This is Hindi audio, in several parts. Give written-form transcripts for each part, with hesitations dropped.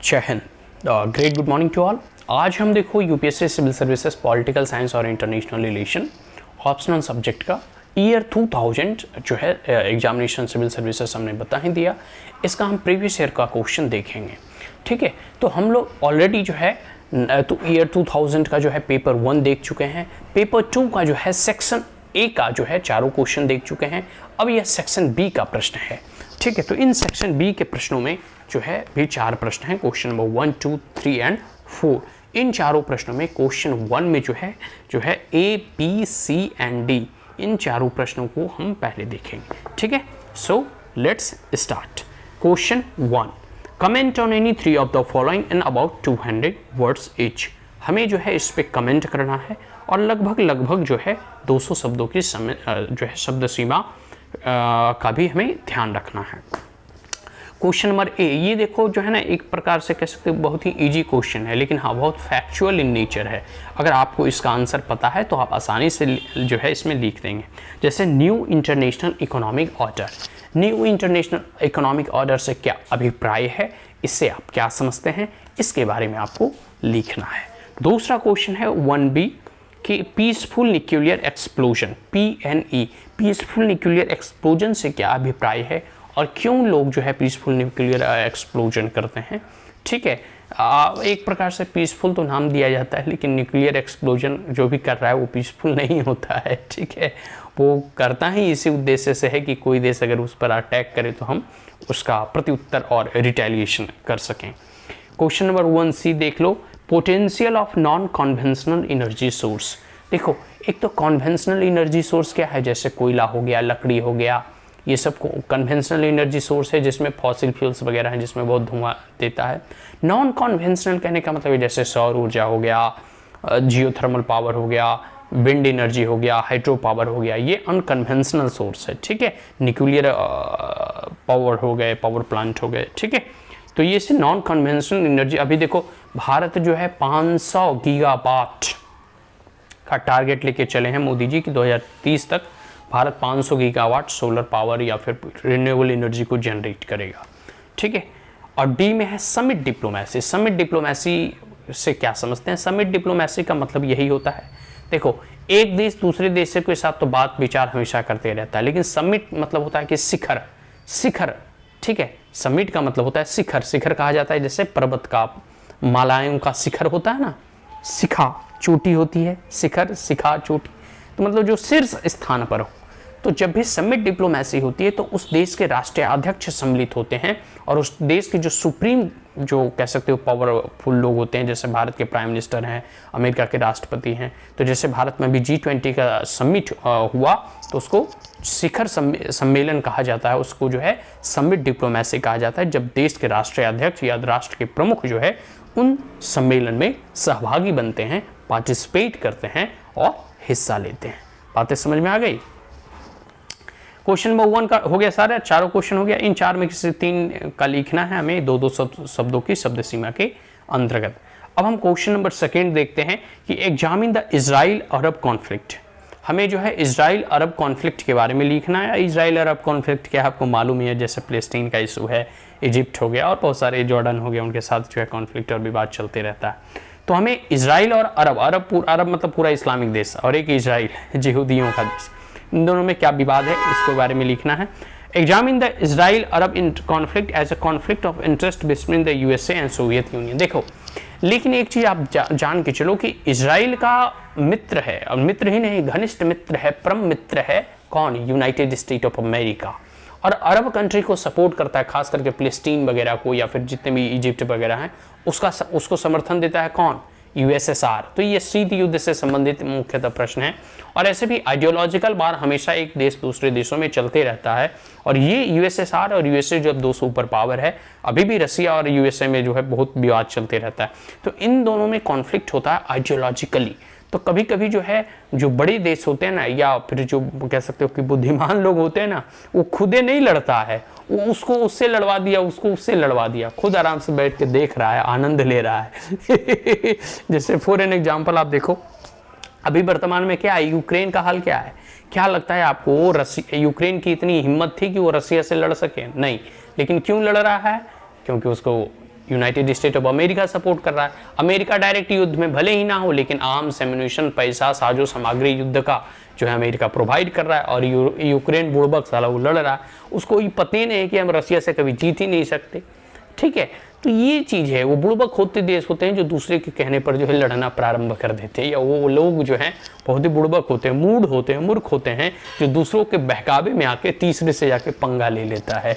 जय Hind. Great good morning to all. आज हम देखो UPSC civil services political science और इंटरनेशनल रिलेशन ऑप्शनल सब्जेक्ट का ईयर 2000 जो है एग्जामिनेशन सिविल सर्विसेज हमने बता ही दिया। इसका हम प्रीवियस ईयर का क्वेश्चन देखेंगे। ठीक है, तो हम लोग ऑलरेडी जो है तो ईयर 2000 का जो है पेपर 1 देख चुके हैं। पेपर 2 का जो है सेक्शन ए का जो है चारों क्वेश्चन देख चुके हैं। अब यह सेक्शन बी का प्रश्न है। ठीक है, तो इन सेक्शन बी के प्रश्नों में जो है भी 4 प्रश्न हैं, क्वेश्चन नंबर 1, 2, 3 एंड 4। इन चारों प्रश्नों में क्वेश्चन 1 में जो है ए, बी, सी एंड डी, इन चारों प्रश्नों को हम पहले देखेंगे। ठीक है, so let's start. Question 1, comment on any 3 of the following in about 200 words each. हमें जो है इस पे कमेंट करना है और लगभग जो है 200 शब्दों की जो है शब्द सीमा का भी हमें ध्यान रखना है। क्वेश्चन नंबर ए, ये देखो जो है ना एक प्रकार से कह सकते हो बहुत ही इजी क्वेश्चन है, लेकिन हाँ बहुत फैक्चुअल इन नेचर है। अगर आपको इसका आंसर पता है तो आप आसानी से जो है इसमें लिख देंगे। जैसे new international economic order, new international economic order से क्या अभिप्राय है, इससे आप क्या समझते हैं, इसके बारे में आपको लिखना है। दूसरा क्वेश्चन है 1B कि peaceful nuclear explosion, PNE, peaceful nuclear explosion से क्या अभिप्राय है और क्यों लोग जो है पीसफुल न्यूक्लियर एक्सप्लोजन करते हैं। ठीक है, एक प्रकार से पीसफुल तो नाम दिया जाता है, लेकिन न्यूक्लियर एक्सप्लोजन जो भी कर रहा है वो पीसफुल नहीं होता है। ठीक है, वो करता ही इसी उद्देश्य से है कि कोई देश अगर उस पर अटैक करे तो हम उसका प्रत्युत्तर और रिटेलिएशन कर सकें। क्वेश्चन नंबर 1C देख लो, potential of non conventional energy source. देखो एक तो कन्वेंशनल एनर्जी सोर्स क्या है, जैसे कोयला हो गया, लकड़ी हो गया, ये सब कन्वेंशनल एनर्जी सोर्स है जिसमें फॉसिल फ्यूल्स वगैरह हैं जिसमें बहुत धुआं देता है। नॉन कन्वेंशनल कहने का मतलब है जैसे सौर ऊर्जा हो गया, जियोथर्मल पावर हो गया, विंड एनर्जी हो गया, हाइड्रो पावर हो गया, ये अनकन्वेंशनल सोर्स है। ठीक है, न्यूक्लियर पावर हो गए, पावर प्लांट हो गए। ठीक है, तो ये से नॉन कन्वेंशनल एनर्जी। अभी देखो भारत जो है 500 गीगावाट का टारगेट लेके चले हैं मोदी जी कि 2030 तक भारत 500 गीगावाट सोलर पावर या फिर रिन्यूएबल एनर्जी को जनरेट करेगा। ठीक है, और डी में है समिट डिप्लोमेसी। समिट डिप्लोमेसी से क्या समझते हैं, समिट डिप्लोमेसी का मतलब यही होता है, देखो एक देश दूसरे देश के साथ तो बात विचार हमेशा करते रहता है, लेकिन समिट मतलब होता है कि शिखर। ठीक है, समिट का मतलब होता है शिखर। शिखर कहा जाता है जैसे पर्वत का, मालाओं का शिखर होता है ना, शिखा चोटी होती है, शिखर शिखा चोटी, तो मतलब जो शीर्ष स्थान पर हो। तो जब भी समिट डिप्लोमेसी होती है तो उस देश के राष्ट्रीय अध्यक्ष सम्मिलित होते हैं और उस देश के जो सुप्रीम जो कह सकते हो पावरफुल लोग होते हैं, जैसे भारत के प्राइम मिनिस्टर हैं, अमेरिका के राष्ट्रपति हैं। तो जैसे भारत में भी G20 का समिट हुआ तो उसको शिखर सम्मेलन कहा जाता है, उसको जो है समिट डिप्लोमेसी कहा जाता है, जब देश के राष्ट्रीय अध्यक्ष या राष्ट्र के प्रमुख जो है उन सम्मेलन में सहभागी बनते हैं, पार्टिसिपेट करते हैं और हिस्सा लेते हैं। बातें समझ में आ गई। क्वेश्चन नंबर 1 का हो गया, सारे चारों क्वेश्चन हो गया। इन 4 में किसी 3 का लिखना है हमें 2-2 शब्दों की शब्द सीमा के अंतर्गत। अब हम क्वेश्चन नंबर 2 देखते हैं कि examine the Israel Arab conflict. हमें जो है इजराइल अरब कॉन्फ्लिक्ट के बारे में लिखना है। इजराइल अरब कॉन्फ्लिक्ट क्या है आपको मालूम ही है, जैसे फलस्तीन का इशू है, इजिप्ट हो गया और बहुत सारे जॉर्डन हो गया, उनके साथ जो है कॉन्फ्लिक्ट और विवाद चलते रहता है। तो हमें इजराइल और अरब मतलब पूरा इस्लामिक देश, और एक इजराइल यहूदियों का देश, इन दोनों में क्या विवाद है इसके बारे में लिखना है। Examine the Israel Arab conflict as a conflict of interest between the USA and Soviet Union. देखो लेकिन एक चीज आप जान के चलो कि इजराइल का मित्र है, और मित्र ही नहीं घनिष्ठ मित्र है, परम मित्र है कौन, यूनाइटेड स्टेट ऑफ अमेरिका। और अरब कंट्री को सपोर्ट करता है, खास करके फलस्तीन वगैरह को या फिर जितने भी इजिप्ट वगैरह हैं उसको समर्थन देता है कौन, USSR। तो ये शीत युद्ध से संबंधित मुख्यतः प्रश्न है। और ऐसे भी आइडियोलॉजिकल वार हमेशा एक देश दूसरे देशों में चलते रहता है, और ये USSR और USA जो अब 2 सुपर पावर है, अभी भी रसिया और USA में जो है बहुत विवाद चलते रहता है। तो इन दोनों में कॉन्फ्लिक्ट होता है आइडियोलॉजिकली। तो कभी कभी जो है जो बड़े देश होते हैं ना, या फिर जो कह सकते हो कि बुद्धिमान लोग होते हैं ना, वो खुदे नहीं लड़ता है, वो उसको उससे लड़वा दिया, उसको उससे लड़वा दिया, खुद आराम से बैठ के देख रहा है, आनंद ले रहा है। जैसे फॉर एन एग्जाम्पल आप देखो अभी वर्तमान में क्या है, यूक्रेन का हाल क्या है। क्या लगता है आपको यूक्रेन की इतनी हिम्मत थी कि वो रसिया से लड़ सके? नहीं। लेकिन क्यों लड़ रहा है? क्योंकि उसको United state of America support कर रहा है। अमेरिका डायरेक्ट युद्ध में भले ही ना हो, लेकिन आर्म्स, एम्यूनिशन, पैसा, साजो सामग्री युद्ध का जो है अमेरिका प्रोवाइड कर रहा है। और यूक्रेन बुड़बक साला वो लड़ रहा है, उसको ये पता ही नहीं है कि हम रसिया से कभी जीत ही नहीं सकते। ठीक है, तो ये चीज़ है, वो बुड़बक होते देश होते हैं जो दूसरे के कहने पर जो है लड़ना प्रारंभ कर देते हैं, या वो लोग जो हैं बहुत ही बुड़बक होते हैं, मूड होते हैं, मूर्ख होते हैं, जो दूसरों के बहकावे में आके तीसरे से जाके पंगा ले लेता है।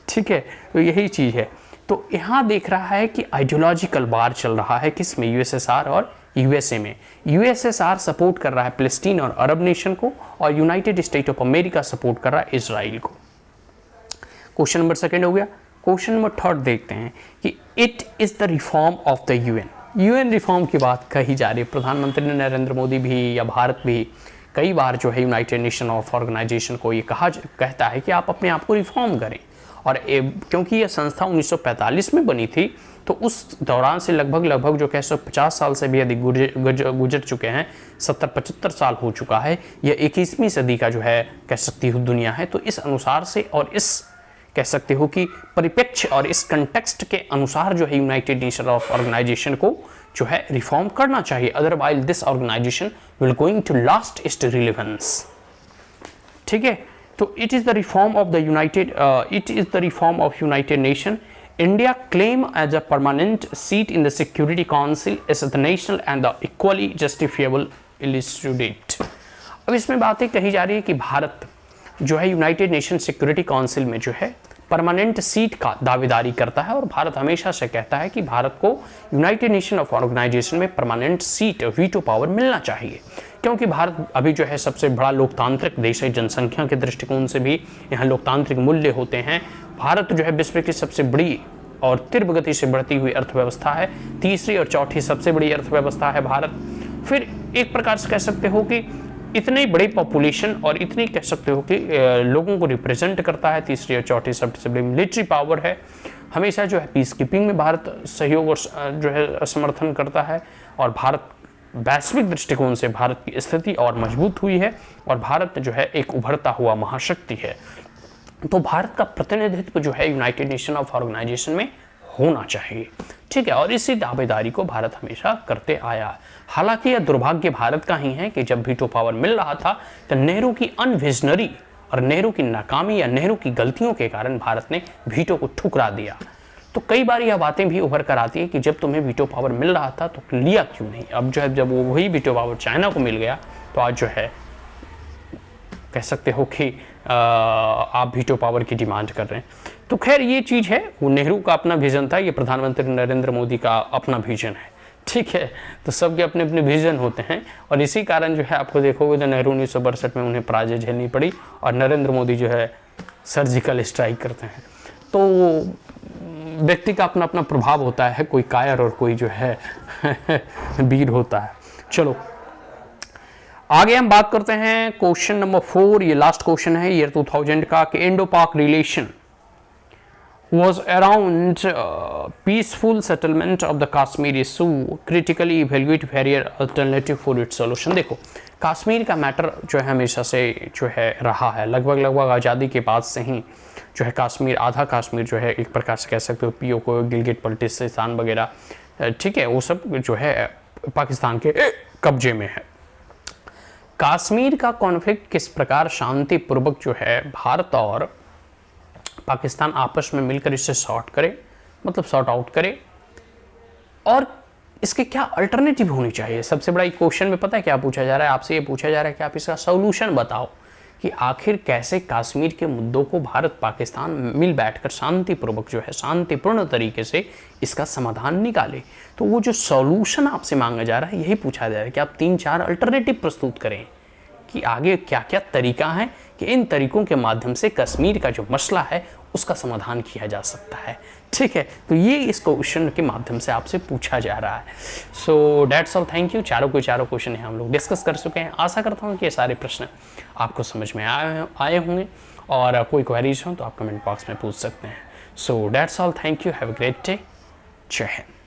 ठीक है, तो यही चीज़ है। तो यहाँ देख रहा है कि आइडियोलॉजिकल वार चल रहा है किसमें, यूएसएसआर और यूएसए में। यूएसएसआर सपोर्ट कर रहा है फिलिस्तीन और अरब नेशन को, और United state of America support कर रहा है इजराइल को। क्वेश्चन नंबर सेकंड हो गया। क्वेश्चन नंबर थर्ड देखते हैं कि it is the reform of the UN reform की बात कही जा रही है। प्रधानमंत्री नरेंद्र मोदी भी या भारत भी कई बार जो है यूनाइटेड नेशन ऑफ ऑर्गेनाइजेशन को ये कहता है कि आप अपने आप को रिफॉर्म करें। और क्योंकि यह संस्था 1945 में बनी थी, तो उस दौरान से लगभग जो 150 साल से भी अधिक गुजर चुके हैं, 70-75 साल हो चुका है। यह 21वीं सदी का जो है कह सकती हो दुनिया है। तो इस अनुसार से और इस कह सकते हो कि परिप्रेक्ष्य और इस कंटेक्स्ट के अनुसार जो है यूनाइटेड नेशन ऑफ ऑर्गेनाइजेशन को जो है रिफॉर्म करना चाहिए, otherwise this organization will going to last its relevance. ठीक है, तो it is the reform of the United Nation. India claim as a permanent seat in the Security Council as the national and the equally justifiable illustrate. अब इसमें बातें कही जा रही है कि भारत जो है यूनाइटेड नेशन सिक्योरिटी काउंसिल में जो है परमानेंट सीट का दावेदारी करता है, और भारत हमेशा से कहता है कि भारत को यूनाइटेड नेशन ऑफ ऑर्गेनाइजेशन में परमानेंट सीट, वीटो पावर मिलना चाहिए, क्योंकि भारत अभी जो है सबसे बड़ा लोकतांत्रिक देश है। जनसंख्या के दृष्टिकोण से भी यहाँ लोकतांत्रिक मूल्य होते हैं। भारत जो है विश्व की सबसे बड़ी और तीव्र गति से बढ़ती हुई अर्थव्यवस्था है, तीसरी और चौथी सबसे बड़ी अर्थव्यवस्था है भारत। फिर एक प्रकार से कह सकते हो कि इतनी बड़ी पॉपुलेशन और इतनी कह सकते हो कि लोगों को रिप्रेजेंट करता है, तीसरी और चौथी सबसे बड़ी मिलिट्री पावर है। हमेशा जो है पीस कीपिंग में भारत सहयोग और जो है समर्थन करता है, और भारत वैश्विक दृष्टिकोण से भारत की स्थिति और मजबूत हुई है, और भारत जो है एक उभरता हुआ महाशक्ति है। तो भारत का प्रतिनिधित्व जो है यूनाइटेड नेशन ऑफ ऑर्गेनाइजेशन में होना चाहिए। ठीक है, और इसी दावेदारी को भारत हमेशा करते आया है। हालांकि यह दुर्भाग्य भारत का ही है कि जब वीटो पावर मिल रहा था तो नेहरू की अनविजनरी और नेहरू की नाकामी या नेहरू की गलतियों के कारण भारत ने वीटो को ठुकरा दिया। तो कई बार यह बातें भी उभर कर आती है कि जब तुम्हें वीटो पावर मिल रहा था तो लिया क्यों नहीं। अब जो है जब वो वही वीटो पावर चाइना को मिल गया, तो आज जो है कह सकते हो कि आप वीटो पावर की डिमांड कर रहे हैं। तो खैर ये चीज़ है, वो नेहरू का अपना विजन था, ये प्रधानमंत्री नरेंद्र मोदी का अपना विजन है। ठीक है, तो सबके अपने अपने विजन होते हैं, और इसी कारण जो है आपको देखोगे तो नेहरू 1962 में उन्हें पराजय झेलनी पड़ी, और नरेंद्र मोदी जो है सर्जिकल स्ट्राइक करते हैं। तो व्यक्ति का अपना अपना प्रभाव होता है, कोई कायर और कोई जो है वीर होता है। चलो आगे हम बात करते हैं क्वेश्चन नंबर 4। ये लास्ट क्वेश्चन है ईयर 2000 का कि इंडो पाक relation was around peaceful settlement of the Kashmir issue, critically evaluate various alternative for its solution। देखो कश्मीर का मैटर जो है हमेशा से जो है रहा है, लगभग आज़ादी के बाद से ही जो है कश्मीर, आधा कश्मीर जो है एक प्रकार से कह सकते हो पीओ को, गिलगिट बल्टिस्तान वगैरह, ठीक है, वो सब जो है पाकिस्तान के कब्जे में है। कश्मीर का कॉन्फ्लिक्ट किस प्रकार शांतिपूर्वक जो है भारत और पाकिस्तान आपस में मिलकर इसे सॉर्ट आउट करे, और इसके क्या अल्टरनेटिव होनी चाहिए। सबसे बड़ा क्वेश्चन में पता है क्या पूछा जा रहा है, आपसे ये पूछा जा रहा है कि आप इसका सॉल्यूशन बताओ कि आखिर कैसे कश्मीर के मुद्दों को भारत पाकिस्तान मिल बैठकर शांतिपूर्वक जो है शांतिपूर्ण तरीके से इसका समाधान निकाले। तो वो जो सॉल्यूशन आपसे मांगा जा रहा है यही पूछा जा रहा है कि आप 3-4 अल्टरनेटिव प्रस्तुत करें कि आगे क्या क्या तरीका है कि इन तरीकों के माध्यम से कश्मीर का जो मसला है उसका समाधान किया जा सकता है। ठीक है, तो ये इस क्वेश्चन के माध्यम से आपसे पूछा जा रहा है। So that's all, thank you. चारों क्वेश्चन हम लोग डिस्कस कर चुके हैं। आशा करता हूँ कि ये सारे प्रश्न आपको समझ में आए होंगे, और कोई क्वेरीज हो तो आप कमेंट बॉक्स में पूछ सकते हैं। So that's all, thank you, have a great day, जय हिंद।